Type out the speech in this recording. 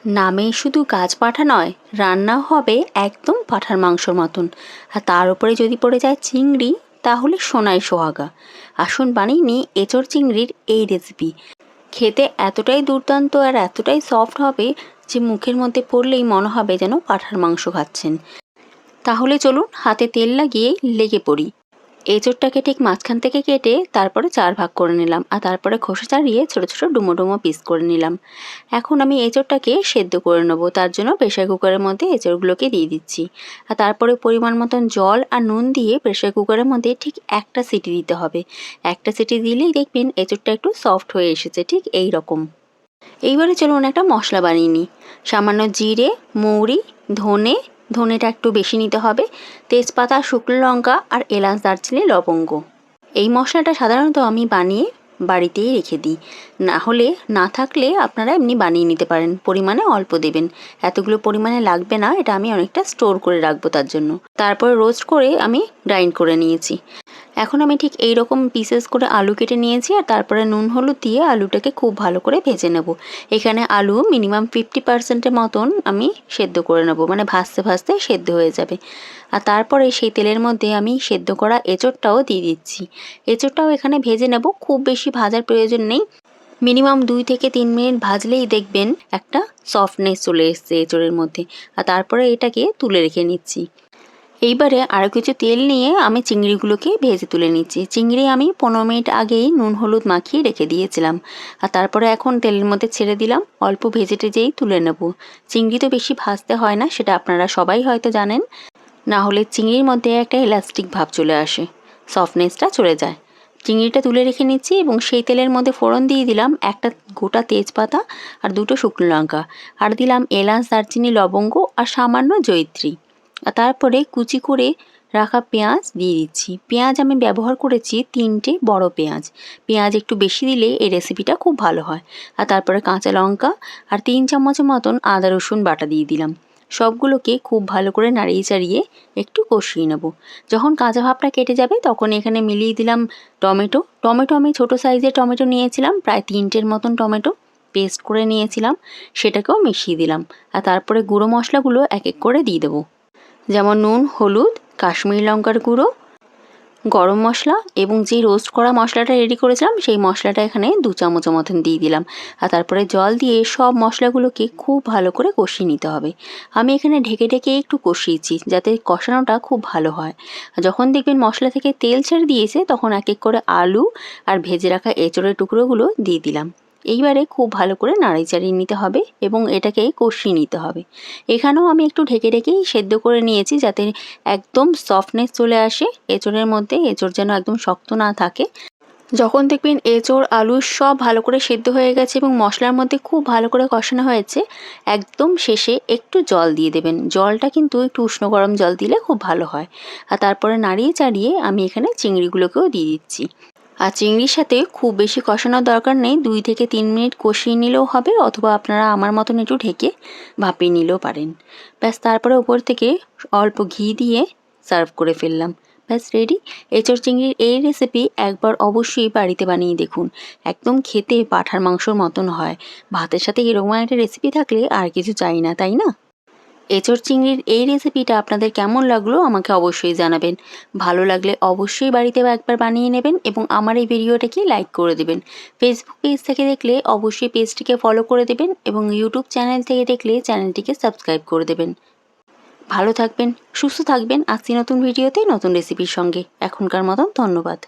নামে শুধু গাছ পাঁঠা নয়, রান্নাও হবে একদম পাঁঠার মাংসর মতন। আর তার উপরে যদি পড়ে যায় চিংড়ি, তাহলে সোনায় সোহাগা। আসুন বানিয়ে নিই এঁচোড় চিংড়ির এই রেসিপি। খেতে এতটাই দুর্দান্ত আর এতটাই সফট হবে যে মুখের মধ্যে পড়লেই মনে হবে যেন পাঁঠার মাংস খাচ্ছেন। তাহলে চলুন হাতে তেল লাগিয়ে লেগে পড়ি। এঁচোড়টাকে ঠিক মাঝখান থেকে কেটে তারপরে 4 ভাগ করে নিলাম, আর তারপরে খোসা ছাড়িয়ে ছোটো ছোটো ডুমো ডুমো পিস করে নিলাম। এখন আমি এঁচোড়টাকে সেদ্ধ করে নেবো। তার জন্য প্রেশার কুকারের মধ্যে এঁচোড়গুলোকে দিয়ে দিচ্ছি, আর তারপরে পরিমাণ মতন জল আর নুন দিয়ে প্রেশার কুকারের মধ্যে ঠিক একটা সিটি দিতে হবে। একটা সিটি দিলেই দেখবেন এঁচোড়টা একটু সফট হয়ে এসেছে, ঠিক এই রকম। এইবারে চলুন একটা মশলা বানিয়ে নিই। সামান্য জিরে, মৌরি, ধনেটা একটু বেশি নিতে হবে, তেজপাতা, শুকনো লঙ্কা আর এলাচ, দারচিনি, লবঙ্গ। এই মশলাটা সাধারণত আমি বানিয়ে বাড়িতেই রেখে দিই। না হলে না থাকলে আপনারা এমনি বানিয়ে নিতে পারেন, পরিমাণে অল্প দেবেন। এতগুলো পরিমাণে লাগবে না, এটা আমি অনেকটা স্টোর করে রাখবো তার জন্য। তারপর রোস্ট করে আমি গ্রাইন্ড করে নিয়েছি। এখন আমি ঠিক এই রকম পিসেস করে আলু কেটে নিয়েছি, আর তারপরে নুন হলুদ দিয়ে আলুটাকে খুব ভালো করে ভেজে নেব। এখানে আলু মিনিমাম 50%-এর মতন আমি সেদ্ধ করে নেব, মানে ভাজতে ভাজতে সেদ্ধ হয়ে যাবে। আর তারপরে সেই তেলের মধ্যে আমি সেদ্ধ করা এঁচোড়টাও দিয়ে দিচ্ছি। এঁচোড়টাও এখানে ভেজে নেব, খুব বেশি ভাজার প্রয়োজন নেই। মিনিমাম 2 থেকে 3 মিনিট ভাজলেই দেখবেন একটা সফটনেস চলে এসছে এঁচোড়ের মধ্যে। আর তারপরে এটাকে তুলে রেখে নিচ্ছি। এইবারে আরও কিছু তেল নিয়ে আমি চিংড়িগুলোকে ভেজে তুলে নিচ্ছি। চিংড়ি আমি 15 মিনিট আগেই নুন হলুদ মাখিয়ে রেখে দিয়েছিলাম। আর তারপরে এখন তেলের মধ্যে ছেড়ে দিলাম, অল্প ভেজে টেজেই তুলে নেব। চিংড়ি তো বেশি ভাজতে হয় না, সেটা আপনারা সবাই হয়তো জানেন। না হলে চিংড়ির মধ্যে একটা ইলাস্টিক ভাব চলে আসে, সফটনেসটা চলে যায়। চিংড়িটা তুলে রেখে নিচ্ছি এবং সেই তেলের মধ্যে ফোড়ন দিয়ে দিলাম একটা গোটা তেজপাতা আর 2টো শুকনো লঙ্কা, আর দিলাম এলাচ, দারচিনি, লবঙ্গ আর সামান্য জয়িত্রী। আর তারপরে কুচি করে রাখা পেঁয়াজ দিয়ে দিচ্ছি। পেঁয়াজ আমি ব্যবহার করেছি 3টে বড় পেঁয়াজ। পেঁয়াজ একটু বেশি দিলে এই রেসিপিটা খুব ভালো হয়। আর তারপরে কাঁচা লঙ্কা আর 3 চামচের মতন আদা রসুন বাটা দিয়ে দিলাম। সবগুলোকে খুব ভালো করে নাড়িয়ে চাড়িয়ে একটু কষিয়ে নেব। যখন কাঁচা ভাবটা কেটে যাবে তখন এখানে মিলিয়ে দিলাম টমেটো আমি ছোটো সাইজের টমেটো নিয়েছিলাম, প্রায় 3টের মতন টমেটো পেস্ট করে নিয়েছিলাম, সেটাকেও মিশিয়ে দিলাম। আর তারপরে গুঁড়ো মশলাগুলো এক এক করে দিয়ে দেবো, যেমন নুন, হলুদ, কাশ্মীরি লঙ্কার গুঁড়ো, গরম মশলা এবং যে রোস্ট করা মশলাটা রেডি করেছিলাম সেই মশলাটা এখানে 2 চামচের মতন দিয়ে দিলাম। আর তারপরে জল দিয়ে সব মশলাগুলোকে খুব ভালো করে কষিয়ে নিতে হবে। আমি এখানে ঢেকে ঢেকে একটু কষিয়েছি যাতে কষানোটা খুব ভালো হয়। যখন দেখবেন মশলা থেকে তেল ছেড়ে দিয়েছে তখন এক এক করে আলু আর ভেজে রাখা এঁচোড়ের টুকরোগুলো দিয়ে দিলাম। এইবারে খুব ভালো করে নাড়িয়ে চাড়িয়ে নিতে হবে এবং এটাকে কষিয়ে নিতে হবে। এখানেও আমি একটু ঢেকে ঢেকেই সেদ্ধ করে নিয়েছি যাতে একদম সফটনেস চলে আসে এঁচোড়ের মধ্যে, এঁচোড় যেন একদম শক্ত না থাকে। যখন দেখবেন এঁচোড় আলু সব ভালো করে সেদ্ধ হয়ে গেছে এবং মশলার মধ্যে খুব ভালো করে কষানো হয়েছে, একদম শেষে একটু জল দিয়ে দেবেন। জলটা কিন্তু একটু উষ্ণ গরম জল দিলে খুব ভালো হয়। আর তারপরে নাড়িয়ে চাড়িয়ে আমি এখানে চিংড়িগুলোকেও দিয়ে দিচ্ছি। আর চিংড়ির সাথে খুব বেশি কষানোর দরকার নেই, 2 থেকে 3 মিনিট কষিয়ে নিলেও হবে, অথবা আপনারা আমার মতন একটু ঢেকে ভাপিয়ে নিলেও পারেন। ব্যাস, তারপরে ওপর থেকে অল্প ঘি দিয়ে সার্ভ করে ফেললাম। ব্যাস রেডি এঁচোড় চিংড়ির এই রেসিপি। একবার অবশ্যই বাড়িতে বানিয়ে দেখুন, একদম খেতে পাঁঠার মাংসর মতন হয়। ভাতের সাথে এরকম একটা রেসিপি থাকলে আর কিছু চাই না, তাই না? এঁচোড় চিংড়ির এই রেসিপিটা আপনাদের কেমন লাগলো আমাকে অবশ্যই জানাবেন। ভালো লাগলে অবশ্যই বাড়িতে একবার বানিয়ে নেবেন এবং আমার এই ভিডিওটাকে লাইক করে দেবেন। ফেসবুক পেজ থেকে দেখলে অবশ্যই পেজটিকে ফলো করে দেবেন এবং ইউটিউব চ্যানেল থেকে দেখলে চ্যানেলটিকে সাবস্ক্রাইব করে দেবেন। ভালো থাকবেন, সুস্থ থাকবেন। আসছি নতুন ভিডিওতে নতুন রেসিপির সঙ্গে। এখনকার মতন ধন্যবাদ।